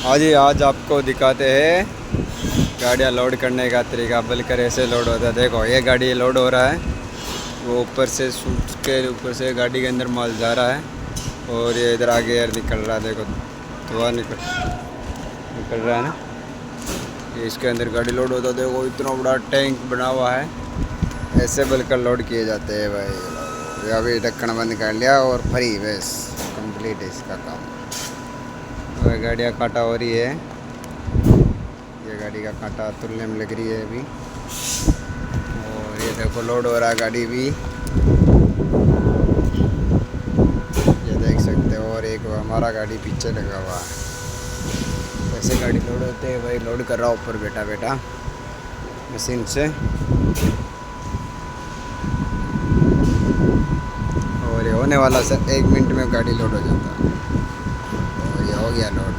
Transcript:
आज ही आज आपको दिखाते हैं गाड़ियाँ लोड करने का तरीका। बल्कि ऐसे लोड होता है। देखो ये गाड़ी लोड हो रहा है, वो ऊपर से सूट के ऊपर से गाड़ी के अंदर माल जा रहा है और ये इधर आगे एयर निकल रहा है। देखो धुआं निकल रहा है ना, ये इसके अंदर गाड़ी लोड होता है। देखो इतना बड़ा टैंक बना हुआ है, ऐसे बल्कि लोड किए जाते हैं भाई। अभी ढक्कन बंद कर लिया और फ्री, बस कंप्लीट है इसका काम। वह गाड़ियाँ काटा हो रही है, ये गाड़ी का कांटा तुलने में लग रही है अभी। और ये देखो लोड हो रहा है गाड़ी भी, ये देख सकते हो। और एक हमारा गाड़ी पीछे लगा हुआ है। ऐसे गाड़ी लोड होते हैं भाई। लोड कर रहा हूँ ऊपर बैठा बैठा मशीन से। और ये होने वाला सर 1 मिनट में गाड़ी लोड हो जाता है। और ये हो गया लोड।